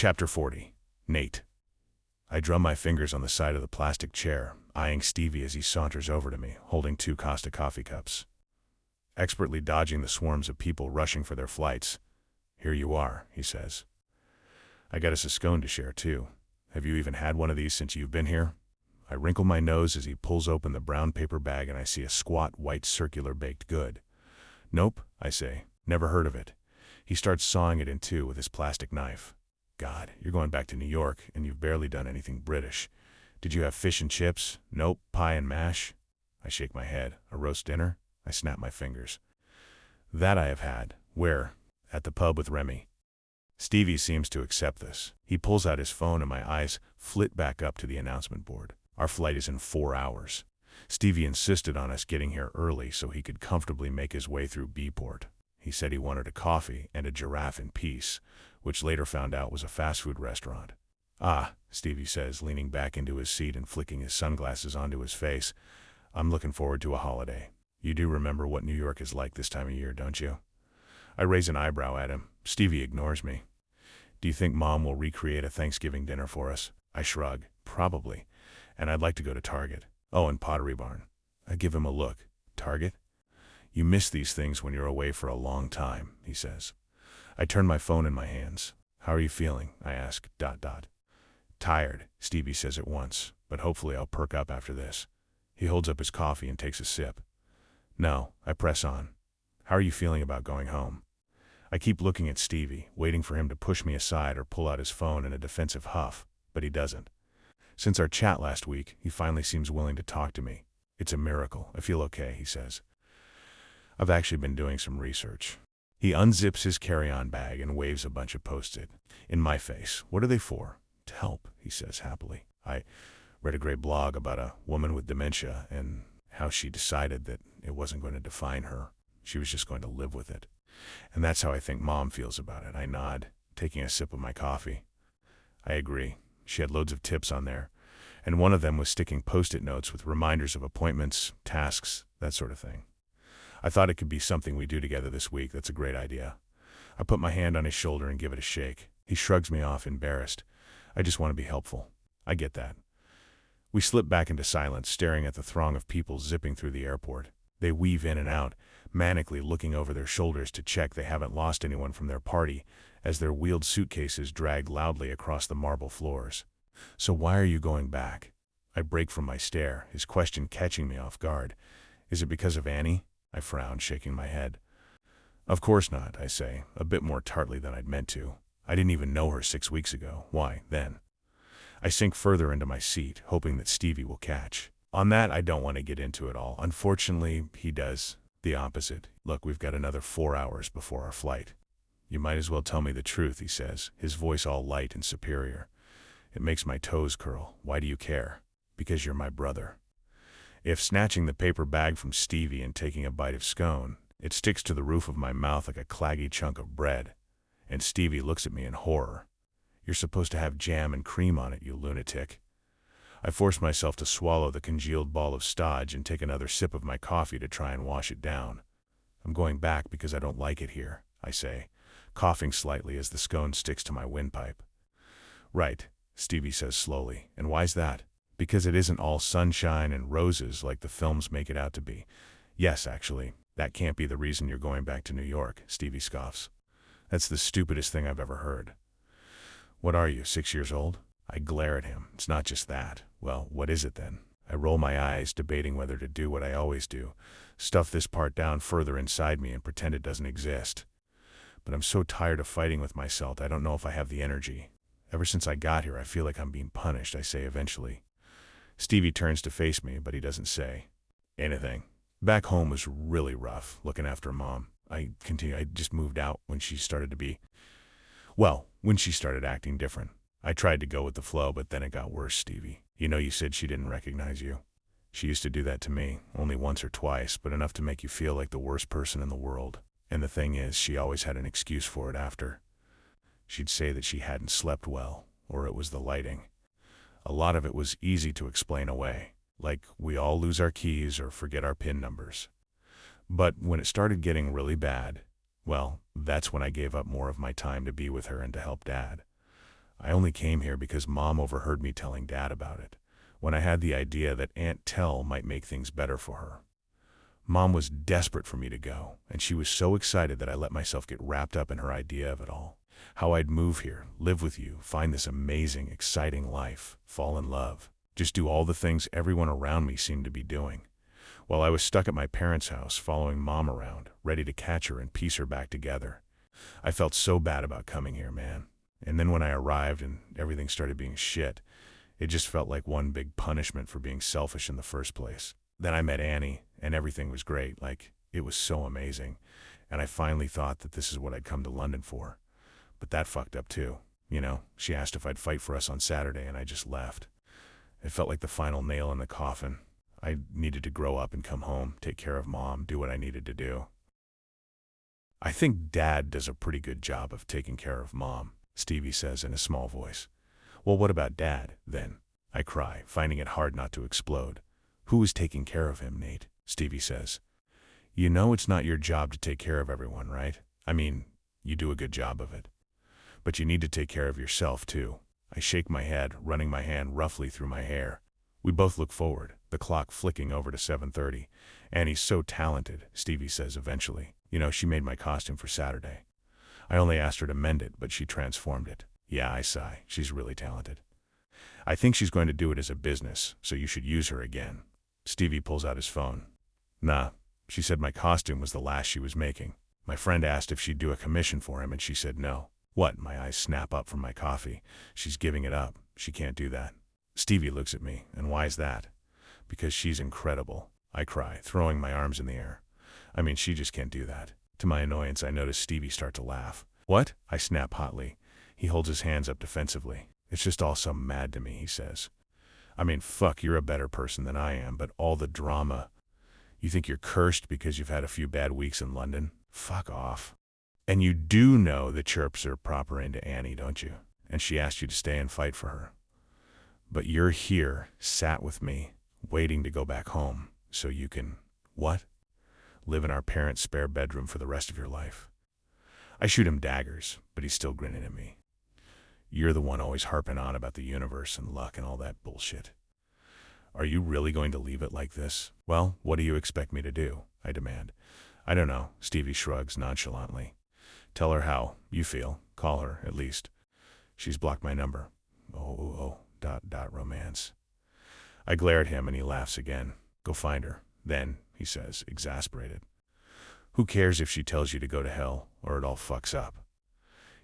Chapter 40. Nate. I drum my fingers on the side of the plastic chair, eyeing Stevie as he saunters over to me, holding 2 Costa coffee cups. Expertly dodging the swarms of people rushing for their flights. "Here you are," he says. "I got us a scone to share, too. Have you even had one of these since you've been here?" I wrinkle my nose as he pulls open the brown paper bag and I see a squat, white, circular baked good. "Nope," I say. "Never heard of it." He starts sawing it in two with his plastic knife. "God, you're going back to New York, and you've barely done anything British. Did you have fish and chips? Nope. Pie and mash?" I shake my head. "A roast dinner?" I snap my fingers. "That I have had." "Where?" "At the pub with Remy." Stevie seems to accept this. He pulls out his phone and my eyes flit back up to the announcement board. Our flight is in 4 hours. Stevie insisted on us getting here early so he could comfortably make his way through B-Port. He said he wanted a coffee and a giraffe in peace, which later found out was a fast food restaurant. "Ah," Stevie says, leaning back into his seat and flicking his sunglasses onto his face. "I'm looking forward to a holiday. You do remember what New York is like this time of year, don't you?" I raise an eyebrow at him. Stevie ignores me. "Do you think Mom will recreate a Thanksgiving dinner for us?" I shrug. "Probably. And I'd like to go to Target. Oh, and Pottery Barn." I give him a look. "Target? You miss these things when you're away for a long time," he says. I turn my phone in my hands. "How are you feeling?" I ask. "Tired," Stevie says at once, "but hopefully I'll perk up after this." He holds up his coffee and takes a sip. "No," I press on. "How are you feeling about going home?" I keep looking at Stevie, waiting for him to push me aside or pull out his phone in a defensive huff, but he doesn't. Since our chat last week, he finally seems willing to talk to me. "It's a miracle. I feel okay," he says. "I've actually been doing some research." He unzips his carry-on bag and waves a bunch of Post-it in my face. "What are they for?" "To help," he says happily. "I read a great blog about a woman with dementia and how she decided that it wasn't going to define her. She was just going to live with it. And that's how I think Mom feels about it." I nod, taking a sip of my coffee. "I agree. She had loads of tips on there, and one of them was sticking Post-it notes with reminders of appointments, tasks, that sort of thing. I thought it could be something we do together this week. That's a great idea." I put my hand on his shoulder and give it a shake. He shrugs me off, embarrassed. "I just want to be helpful." "I get that." We slip back into silence, staring at the throng of people zipping through the airport. They weave in and out, manically looking over their shoulders to check they haven't lost anyone from their party as their wheeled suitcases drag loudly across the marble floors. "So why are you going back?" I break from my stare, his question catching me off guard. "Is it because of Annie?" I frown, shaking my head. "Of course not," I say, a bit more tartly than I'd meant to. "I didn't even know her 6 weeks ago. Why, then?" I sink further into my seat, hoping that Stevie will catch. On that, I don't want to get into it all. Unfortunately, he does the opposite. "Look, we've got another 4 hours before our flight." "You might as well tell me the truth," he says, his voice all light and superior. It makes my toes curl. "Why do you care?" "Because you're my brother." If snatching the paper bag from Stevie and taking a bite of scone, it sticks to the roof of my mouth like a claggy chunk of bread. And Stevie looks at me in horror. "You're supposed to have jam and cream on it, you lunatic." I force myself to swallow the congealed ball of stodge and take another sip of my coffee to try and wash it down. "I'm going back because I don't like it here," I say, coughing slightly as the scone sticks to my windpipe. "Right," Stevie says slowly. "And why's that?" "Because it isn't all sunshine and roses like the films make it out to be." "Yes, actually, that can't be the reason you're going back to New York," Stevie scoffs. "That's the stupidest thing I've ever heard." "What are you, 6 years old?" I glare at him. "It's not just that." "Well, what is it then?" I roll my eyes, debating whether to do what I always do, stuff this part down further inside me and pretend it doesn't exist. But I'm so tired of fighting with myself, I don't know if I have the energy. "Ever since I got here, I feel like I'm being punished," I say eventually. Stevie turns to face me, but he doesn't say anything. "Back home was really rough, looking after Mom." I continue. "I just moved out when she started acting different. I tried to go with the flow, but then it got worse, Stevie. You said she didn't recognize you. She used to do that to me, only once or twice, but enough to make you feel like the worst person in the world. And the thing is, she always had an excuse for it after. She'd say that she hadn't slept well, or it was the lighting. A lot of it was easy to explain away, like we all lose our keys or forget our PIN numbers. But when it started getting really bad, well, that's when I gave up more of my time to be with her and to help Dad. I only came here because Mom overheard me telling Dad about it, when I had the idea that Aunt Tell might make things better for her. Mom was desperate for me to go, and she was so excited that I let myself get wrapped up in her idea of it all. How I'd move here, live with you, find this amazing, exciting life, fall in love, just do all the things everyone around me seemed to be doing. While I was stuck at my parents' house, following Mom around, ready to catch her and piece her back together. I felt so bad about coming here, man. And then when I arrived and everything started being shit, it just felt like one big punishment for being selfish in the first place. Then I met Annie, and everything was great, like, it was so amazing. And I finally thought that this is what I'd come to London for. But that fucked up too. She asked if I'd fight for us on Saturday, and I just left. It felt like the final nail in the coffin. I needed to grow up and come home, take care of Mom, do what I needed to do. I think Dad does a pretty good job of taking care of Mom, Stevie says in a small voice. Well, what about Dad, then? I cry, finding it hard not to explode. Who is taking care of him, Nate? Stevie says. You know it's not your job to take care of everyone, right? I mean, you do a good job of it. But you need to take care of yourself, too. I shake my head, running my hand roughly through my hair. We both look forward, the clock flicking over to 7:30. Annie's so talented, Stevie says eventually. She made my costume for Saturday. I only asked her to mend it, but she transformed it. Yeah, I sigh. She's really talented. I think she's going to do it as a business, so you should use her again. Stevie pulls out his phone. Nah, she said my costume was the last she was making. My friend asked if she'd do a commission for him, and she said no. What? My eyes snap up from my coffee. She's giving it up. She can't do that. Stevie looks at me, and why's that? Because she's incredible. I cry, throwing my arms in the air. I mean, she just can't do that. To my annoyance, I notice Stevie start to laugh. What? I snap hotly. He holds his hands up defensively. It's just all so mad to me, he says. I mean, fuck, you're a better person than I am, but all the drama. You think you're cursed because you've had a few bad weeks in London? Fuck off. And you do know the chirps are proper into Annie, don't you? And she asked you to stay and fight for her. But you're here, sat with me, waiting to go back home, so you can, what? Live in our parents' spare bedroom for the rest of your life. I shoot him daggers, but he's still grinning at me. You're the one always harping on about the universe and luck and all that bullshit. Are you really going to leave it like this? Well, what do you expect me to do? I demand. I don't know, Stevie shrugs nonchalantly. Tell her how you feel. Call her, at least. She's blocked my number. Romance. I glare at him and he laughs again. Go find her. Then, he says, exasperated. Who cares if she tells you to go to hell, or it all fucks up?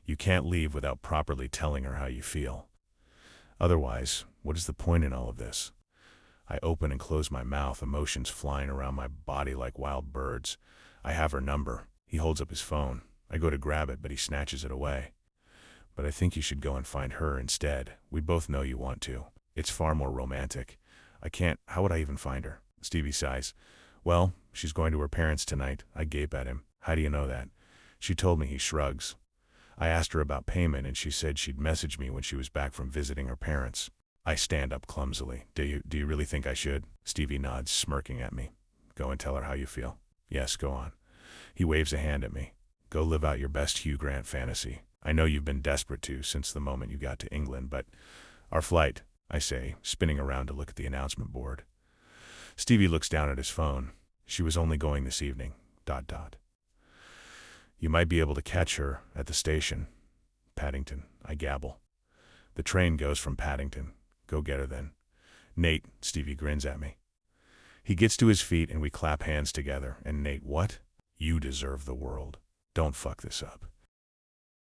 You can't leave without properly telling her how you feel. Otherwise, what is the point in all of this? I open and close my mouth, emotions flying around my body like wild birds. I have her number. He holds up his phone. I go to grab it, but he snatches it away. But I think you should go and find her instead. We both know you want to. It's far more romantic. I can't. How would I even find her? Stevie sighs. Well, she's going to her parents tonight. I gape at him. How do you know that? She told me. He shrugs. I asked her about payment, and she said she'd message me when she was back from visiting her parents. I stand up clumsily. Do you really think I should? Stevie nods, smirking at me. Go and tell her how you feel. Yes, go on. He waves a hand at me. Go live out your best Hugh Grant fantasy. I know you've been desperate to since the moment you got to England, but our flight, I say, spinning around to look at the announcement board. Stevie looks down at his phone. She was only going this evening. ... You might be able to catch her at the station. Paddington, I gabble. The train goes from Paddington. Go get her then. Nate, Stevie grins at me. He gets to his feet and we clap hands together. And Nate, what? You deserve the world. Don't fuck this up.